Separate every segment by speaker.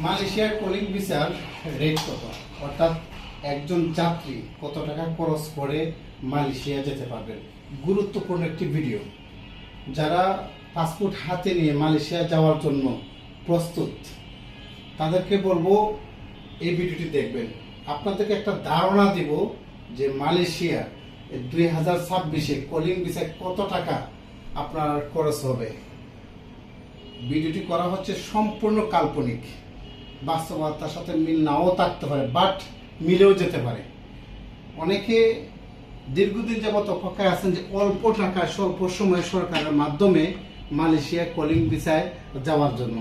Speaker 1: মালয়েশিয়ার কলিং ভিসার রেট কত, অর্থাৎ একজন যাত্রী কত টাকা খরচ করে মালয়েশিয়া যেতে পারবেন। গুরুত্বপূর্ণ একটি ভিডিও। যারা পাসপোর্ট হাতে নিয়ে মালয়েশিয়া যাওয়ার জন্য প্রস্তুত তাদেরকে বলবো এই ভিডিওটি দেখবেন। আপনাদেরকে একটা ধারণা দিব যে মালয়েশিয়া 2026-এ কলিং ভিসায় কত টাকা আপনার খরচ হবে। ভিডিওটি করা হচ্ছে সম্পূর্ণ কাল্পনিক, বাস্তবতার সাথে মিল নাও থাকতে পারে, বাট মিলেও যেতে পারে। অনেকে দীর্ঘদিন যাবত অপেক্ষায় আছেন যে অল্প টাকায় স্বল্প সময়ে সরকারের মাধ্যমে মালয়েশিয়া কলিং ভিসায় যাওয়ার জন্য,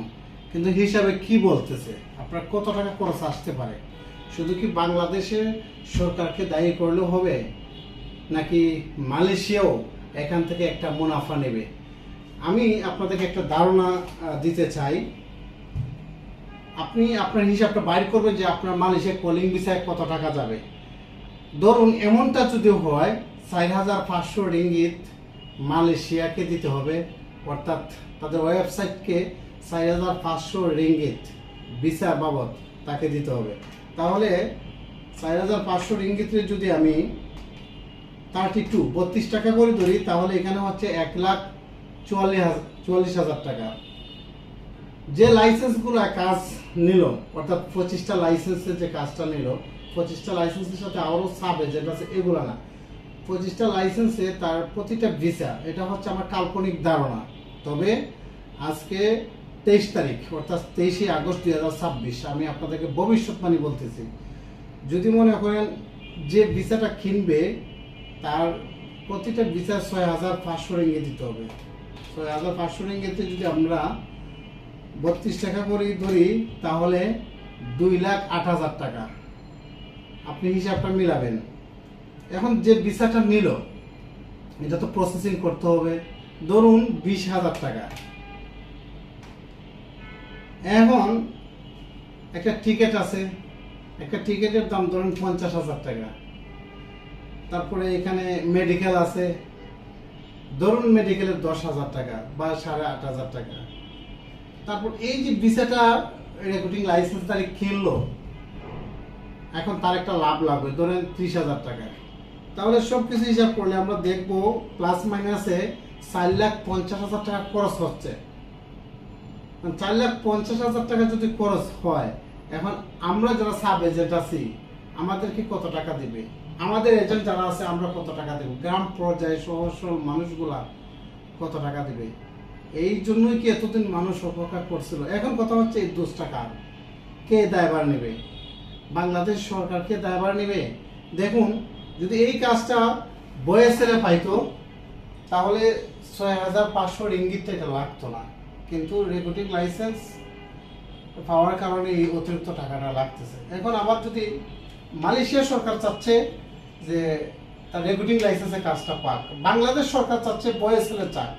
Speaker 1: কিন্তু হিসাবে কি বলতেছে আপনার কত টাকা খরচ আসতে পারে। শুধু কি বাংলাদেশের সরকারকে দায়ী করলেও হবে, নাকি মালয়েশিয়াও এখান থেকে একটা মুনাফা নেবে? আমি আপনাদেরকে একটা ধারণা দিতে চাই। আপনি আপনার হিসাবটা বাইর করবেন যে আপনার মালয়েশিয়া কলিং ভিসায় কত টাকা যাবে। ধরুন এমনটা যদি হয় 4,500 রিঙ্গিত মালয়েশিয়াকে দিতে হবে, অর্থাৎ তাদের ওয়েবসাইটকে 4,500 রিঙ্গিত ভিসা বাবদ তাকে দিতে হবে। তাহলে 4,500 রিঙ্গিতে যদি আমি 32 টাকা করে ধরি, তাহলে এখানে হচ্ছে 1,44,000 টাকা। যে লাইসেন্সগুলো কাজ নিল, অর্থাৎ 25টা লাইসেন্সের যে কাজটা নিল, 25টা লাইসেন্সের সাথে আরো সাব এজেন্ট আছে, এগুলো না, 25টা লাইসেন্সে তার প্রতিটা ভিসা, এটা হচ্ছে আমার কাল্পনিক ধারণা। তবে আজকে 23 তারিখ, অর্থাৎ 23শে আগস্ট 2026, আমি আপনাদেরকে ভবিষ্যৎবাণী বলতেছি। যদি মনে করেন যে ভিসাটা কিনবে তার প্রতিটা ভিসা 6,500 রিঙ্গিত দিতে হবে। 6,500 রিঙ্গিতে যদি আমরা 32 টাকা করে ধরি, তাহলে 2,08,000 টাকা। আপনি হিসাবটা মিলাবেন। এখন যে ভিসাটা নিল এটা তো প্রসেসিং করতে হবে, ধরুন 20,000 টাকা। এখন একটা টিকিট আছে, একটা টিকিটের দাম ধরুন 50,000 টাকা। তারপরে এখানে মেডিকেল আছে, ধরুন মেডিকেলের 10,000 টাকা বা 8,500 টাকা। তারপর এই যে ভিসাটা রেকর্ডিং লাইসেন্স তারিখ কিনলো, এখন তার একটা লাভ লাগবে ধরেন 30,000 টাকা। তাহলে সবকিছু হিসাব করলে আমরা দেখবো প্লাস মাইনাসে 4,50,000 টাকা খরচ হচ্ছে। 4,50,000 টাকা যদি খরচ হয়, এখন আমরা যারা সাব এজেন্ট আছি আমাদেরকে কত টাকা দিবে, আমাদের এজেন্ট যারা আছে আমরা কত টাকা দেব, গ্রাম পর্যায়ে সহজ সরল মানুষগুলা কত টাকা দিবে? এই জন্যই কি এতদিন মানুষ অপেক্ষা করছিল। এখন কথা হচ্ছে এই 2 টাকা কে দায়ভার নেবে? বাংলাদেশ সরকার কে দায়ভার নেবে? দেখুন, যদি এই কাজটা বয়েসেলে পাইতো তাহলে 6,500 রিঙ্গিত এটা লাগতো না, কিন্তু রেকর্ডিং লাইসেন্স পাওয়ার কারণে এই অতিরিক্ত টাকাটা লাগতেছে। এখন আবার যদি মালয়েশিয়া সরকার চাচ্ছে যে তার রেকর্ডিং লাইসেন্সের কাজটা পাক, বাংলাদেশ সরকার চাচ্ছে বয়েসেলে চাক।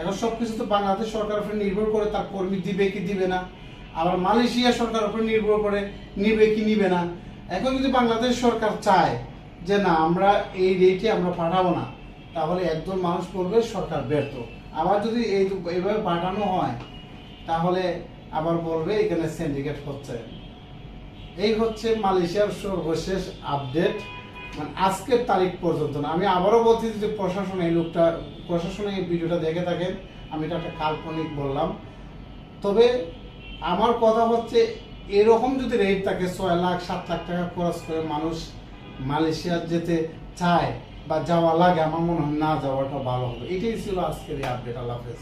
Speaker 1: এখন সবকিছু তো বাংলাদেশ সরকারের উপরে নির্ভর করে, তার কর্মী দিবে কি দিবে না, আবার মালয়েশিয়া সরকারের উপরে নির্ভর করে নিবে কি নিবে না। এখন যদি বাংলাদেশ সরকার চায় যে না আমরা এই রেটে আমরা পাঠাবো না, তাহলে একজন মানুষ বলবে সরকার ব্যর্থ। আবার যদি এইভাবে পাঠানো হয় তাহলে আবার বলবে এখানে সিন্ডিকেট হচ্ছে। এই হচ্ছে মালয়েশিয়ার সর্বশেষ আপডেট, মানে আজকের তারিখ পর্যন্ত না। আমি আবারও বলছি যে প্রশাসন এই ভিডিওটা দেখে থাকেন, আমি এটা একটা কাল্পনিক বললাম। তবে আমার কথা হচ্ছে এরকম যদি রেট থাকে 6 লাখ 7 লাখ টাকা খরচ করে মানুষ মালয়েশিয়া যেতে চায় বা যাওয়া লাগে, আমার মনে হয় না যাওয়াটা ভালো হবে। এটাই ছিল আজকের এই আপডেট। আল্লাহ হাফেজ।